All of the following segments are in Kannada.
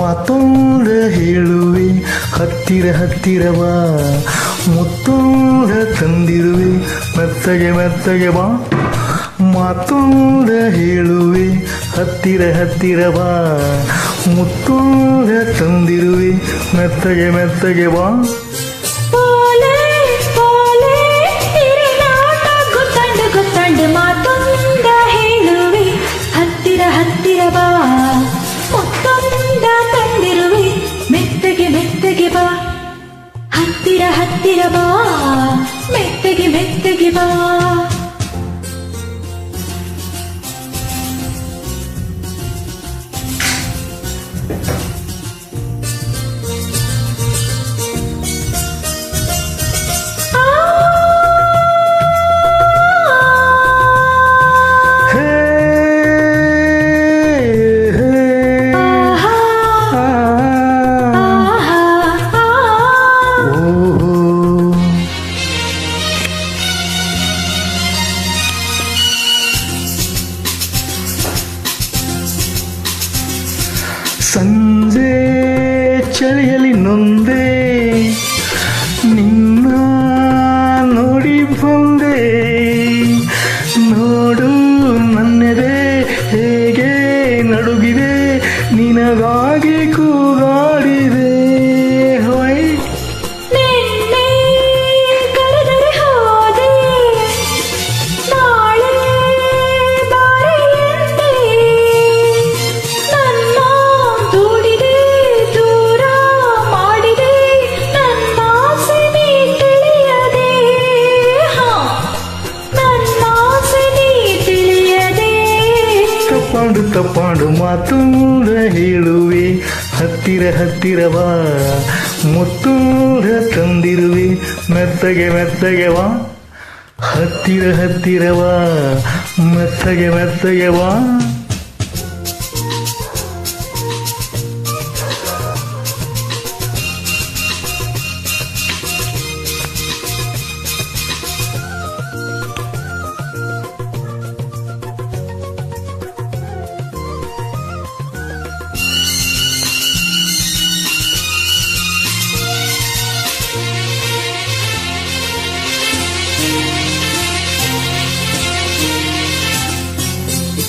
ಮಾತೊಂದ ಹೇಳುವೆ ಹತ್ತಿರ ಹತ್ತಿರವಾ, ಮುತ್ತೊಂದ ತಂದಿರುವೆ ಮೆತ್ತಗೆ ಮೆತ್ತಗೆ ಬಾ. ಮಾತೊಂದ ಹೇಳುವೆ ಹತ್ತಿರ ಹತ್ತಿರವಾ, ಮುತ್ತೊಂದ ತಂದಿರುವೆ ಮೆತ್ತಗೆ ಮೆತ್ತಗೆ ಬಾ. ಮಾತೊಂದ ಹೇಳುವೆ ಹತ್ತಿರ ಹತ್ತಿರ ಬಾ, ಮುತ್ತೊಂದ ತಂದಿರುವೆ ಮೆತ್ತಗೆ ಮೆತ್ತಗೆ ಬಾ. ಹತ್ತಿರ ಹತ್ತಿರ ಬಾ, ಮೆತ್ತಗೆ ಮೆತ್ತಗೆ ಬಾ. ಸಂಜೆ ಚಳಿಯಲ್ಲಿ ನೊಂದೆ ನಿನ್ನ ನೋಡಿ ಬಂದೆ, ನೋಡು ನನ್ನೆದೆ ಹೇಗೆ ನಡುಗಿದೆ, ನಿನಗಾಗಿ ಕೂಗಾಡಿದೆ. ಹೊಯ್ ನಿನ್ನೆ ಕರೆದರೆ ಹೋದೆ, ನಾಳೆ ಬಾರೆ ಎಂದೆ. ನನ್ನ ದೂಡಿದೆ, ದೂರ ಮಾಡಿದೆ, ನನ್ನ ಆಸೆ ನೀ ತಿಳಿಯದೆ. ನನ್ನ ಆಸೆ ನೀ ತಿಳಿಯದೆ. ತಪ್ಪಾಂಡು ತಪ್ಪಾಂಡು ಮಾತೊಂದ ಹೇಳುವೆ ಹತ್ತಿರ ಹತ್ತಿರವಾ, ಮುತ್ತೂರ ತಂದಿರುವೆ ಮೆತ್ತಗೆ ಮೆತ್ತಗೆ ಬಾ. ಹತ್ತಿರ ಹತ್ತಿರವಾ, ಮೆತ್ತಗೆ ಮೆತ್ತಗೆ ಬಾ.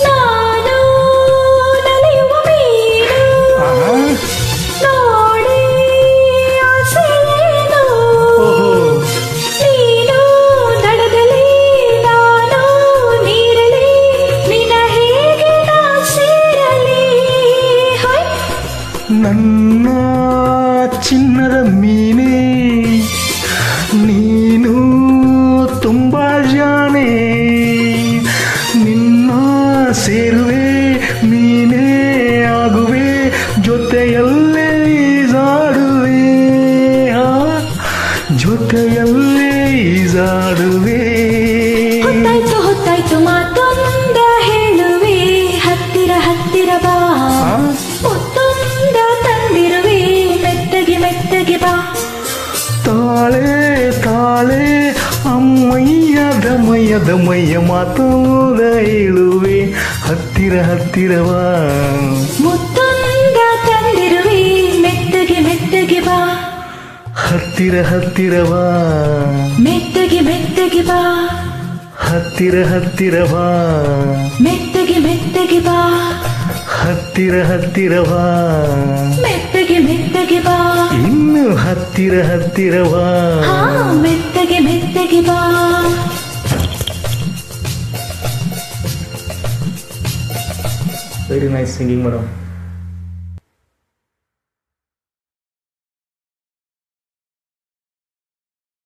ನಾನು ನಲಿಯುವ ಮೀನು, ನೋಡಿ ಆಸೆಯೇನು. ನೀನು ದಡದಲ್ಲಿ, ನಾನು ನೀರಲಿ, ನಿನ್ನ ಹೇಗೆ ನಾ ಸೇರಲಿ. ಹೊಯ್ ನನ್ನ ಚಿನ್ನದ ಮೀನೇ, ನೀನು ತುಂಬಾ ಜಾಣೆ, ನಿನ್ನ ಸೇರುವೆ ಮೀನೇ ಆಗುವೆ, ಜೊತೆಯಲ್ಲೇ ಈಜಾಡುವೆ, ಜೊತೆಯಲ್ಲೇ ಈಜಾಡುವೆ. ಹೊತ್ತಾಯ್ತು ಹೊತ್ತಾಯ್ತು ಮಾತೊಂದ ಹೇಳುವೆ ಹತ್ತಿರ ಹತ್ತಿರ ಬಾ, ಮುತ್ತೊಂದ ತಂದಿರುವೆ ಮೆತ್ತಗೆ ಮೆತ್ತಗೆ ಬಾ. ತಾಳೆ ತಾಳೆ ಅಮ್ಮಯ್ಯ ದಮಯ್ಯ ದಮಯ್ಯ ಮಾತೊಂದ ಹೇಳುವೆ ಹತ್ತಿರ ಹತ್ತಿರವಾ, ಮುತ್ತೊಂದ ತಂದಿರುವೆ ಮೆತ್ತಗೆ ಮೆತ್ತಗೆ ಬಾ. ಹತ್ತಿರ ಹತ್ತಿರವಾ, ಮೆತ್ತಗೆ ಮೆತ್ತಗೆ ಬಾ. ಹತ್ತಿರ ಹತ್ತಿರವಾ, ಮೆತ್ತಗೆ ಮೆತ್ತಗೆ ಬಾ. ಹತ್ತಿರ ಹತ್ತಿರವಾ, ಮೆತ್ತಗೆ ಮೆತ್ತಗೆ ಬಾ. ಇನ್ನು ಹತ್ತಿರ ಹತ್ತಿರವಾ. ಹಾ ಮೆತ್ತಗೆ ಮೆತ್ತಗೆ ಬಾ. Very nice singing madam.